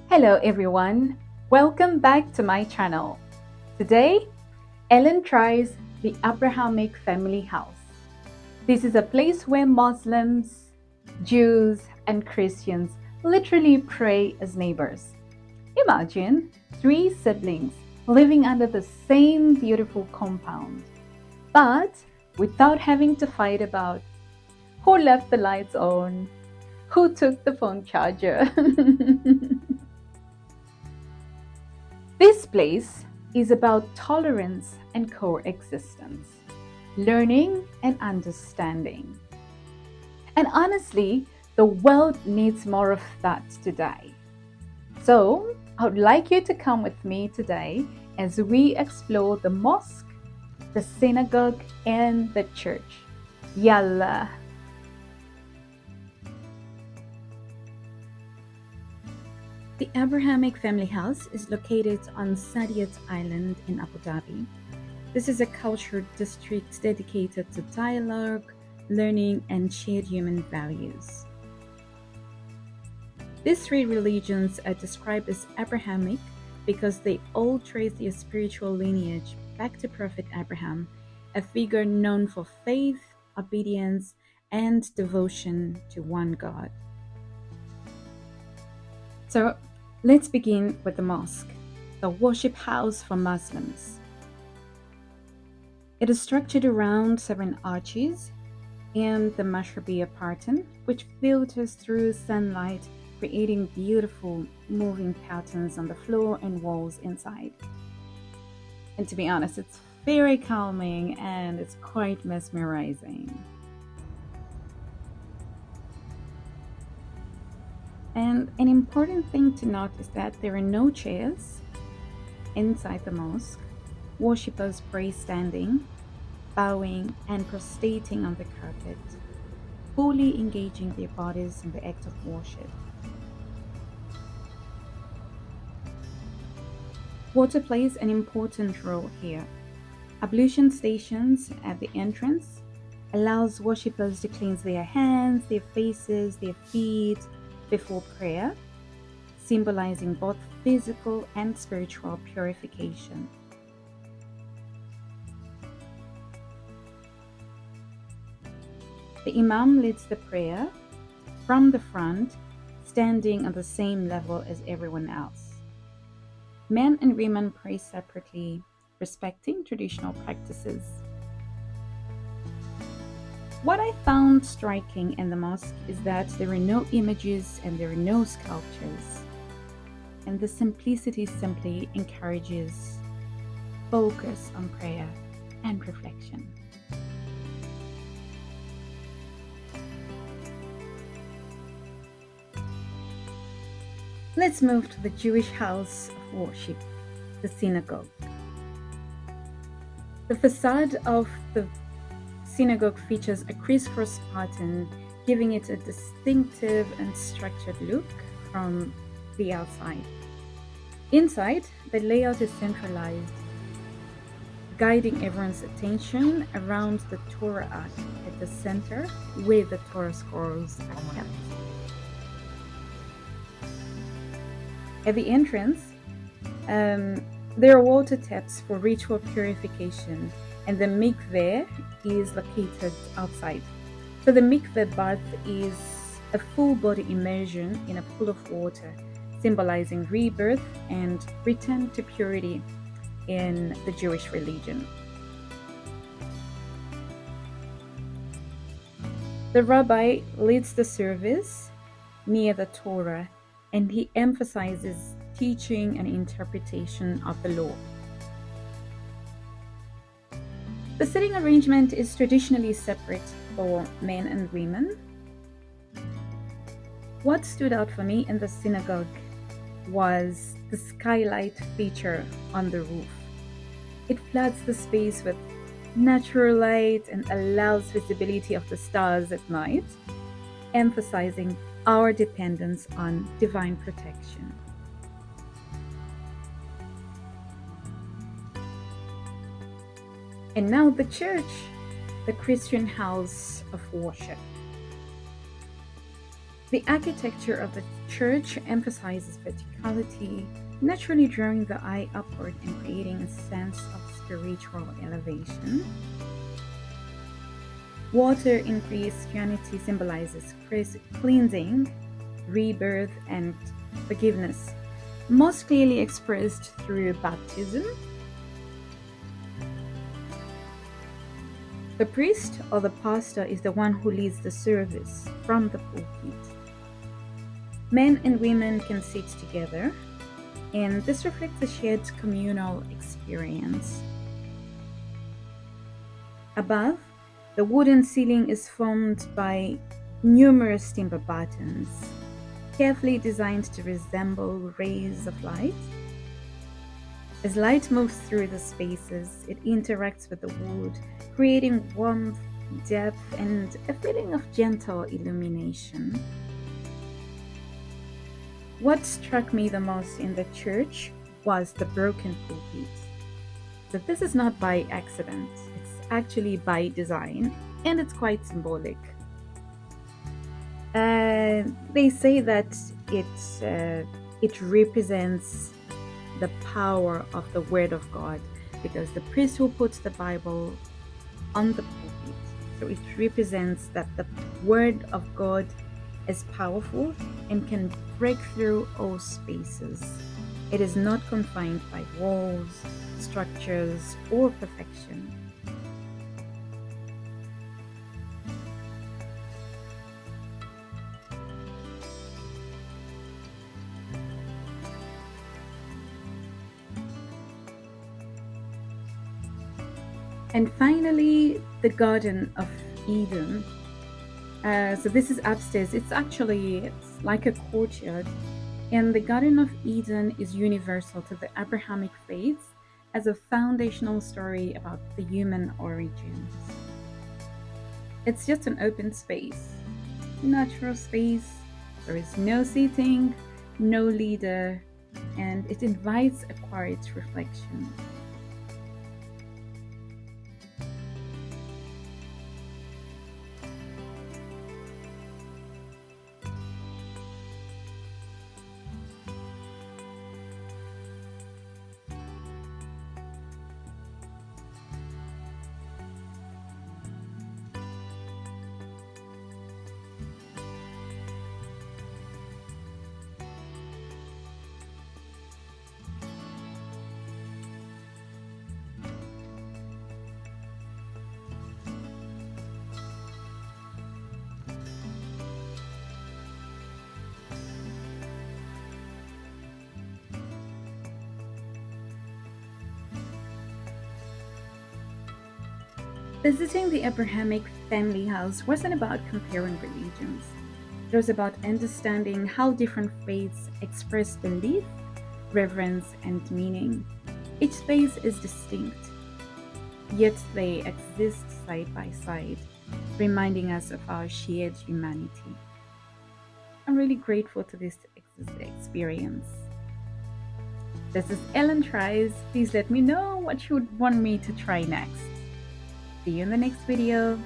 Hello everyone, welcome back to my channel. Today, Ellen tries the Abrahamic Family House. This is a place where Muslims, Jews and Christians literally pray as neighbors. Imagine 3 siblings living under the same beautiful compound, but without having to fight about who left the lights on, who took the phone charger. This place is about tolerance and coexistence, learning and understanding. And honestly, the world needs more of that today. So, I would like you to come with me today as we explore the mosque, the synagogue, and the church. Yalla! The Abrahamic Family House is located on Saadiyat Island in Abu Dhabi. This is a cultural district dedicated to dialogue, learning, and shared human values. These 3 religions are described as Abrahamic because they all trace their spiritual lineage back to Prophet Abraham, a figure known for faith, obedience, and devotion to one God. So, let's begin with the mosque, the worship house for Muslims. It is structured around 7 arches and the mashrabiyah pattern, which filters through sunlight, creating beautiful moving patterns on the floor and walls inside. And to be honest, it's very calming and it's quite mesmerizing. And an important thing to note is that there are no chairs inside the mosque. Worshippers pray standing, bowing, and prostrating on the carpet, fully engaging their bodies in the act of worship. Water plays an important role here. Ablution stations at the entrance allows worshippers to cleanse their hands, their faces, their feet before prayer, symbolizing both physical and spiritual purification. The Imam leads the prayer from the front, standing on the same level as everyone else. Men and women pray separately, respecting traditional practices. What I found striking in the mosque is that there are no images and there are no sculptures. And the simplicity simply encourages focus on prayer and reflection. Let's move to the Jewish house of worship, the synagogue. The facade of the synagogue features a crisscross pattern, giving it a distinctive and structured look from the outside. Inside, the layout is centralized, guiding everyone's attention around the Torah ark at the center where the Torah scrolls are kept. At the entrance, there are water taps for ritual purification, and the mikveh is located outside. So the mikveh bath is a full body immersion in a pool of water, symbolizing rebirth and return to purity in the Jewish religion. The rabbi leads the service near the Torah, and he emphasizes teaching and interpretation of the law. The sitting arrangement is traditionally separate for men and women. What stood out for me in the synagogue was the skylight feature on the roof. It floods the space with natural light and allows visibility of the stars at night, emphasizing our dependence on divine protection. And now the church, the Christian house of worship. The architecture of the church emphasizes verticality, naturally drawing the eye upward and creating a sense of spiritual elevation. Water in Christianity symbolizes cleansing, rebirth, and forgiveness, most clearly expressed through baptism. The priest or the pastor is the one who leads the service from the pulpit. Men and women can sit together, and this reflects a shared communal experience. Above, the wooden ceiling is formed by numerous timber battens, carefully designed to resemble rays of light. As light moves through the spaces, it interacts with the wood, creating warmth, depth, and a feeling of gentle illumination. What struck me the most in the church was the broken pulpit. But this is not by accident, it's actually by design, and it's quite symbolic. They say that it represents the power of the Word of God, because the priest will put the Bible on the pulpit. So it represents that the Word of God is powerful and can break through all spaces. It is not confined by walls, structures, or perfection. And finally, the Garden of Eden. So this is upstairs. It's like a courtyard. And the Garden of Eden is universal to the Abrahamic faith as a foundational story about the human origins. It's just an open space, natural space. There is no seating, no leader, and it invites a quiet reflection. Visiting the Abrahamic Family House wasn't about comparing religions. It was about understanding how different faiths express belief, reverence, and meaning. Each space is distinct, yet they exist side by side, reminding us of our shared humanity. I'm really grateful to this experience. This is Ellen Tries. Please let me know what you would want me to try next. See you in the next video.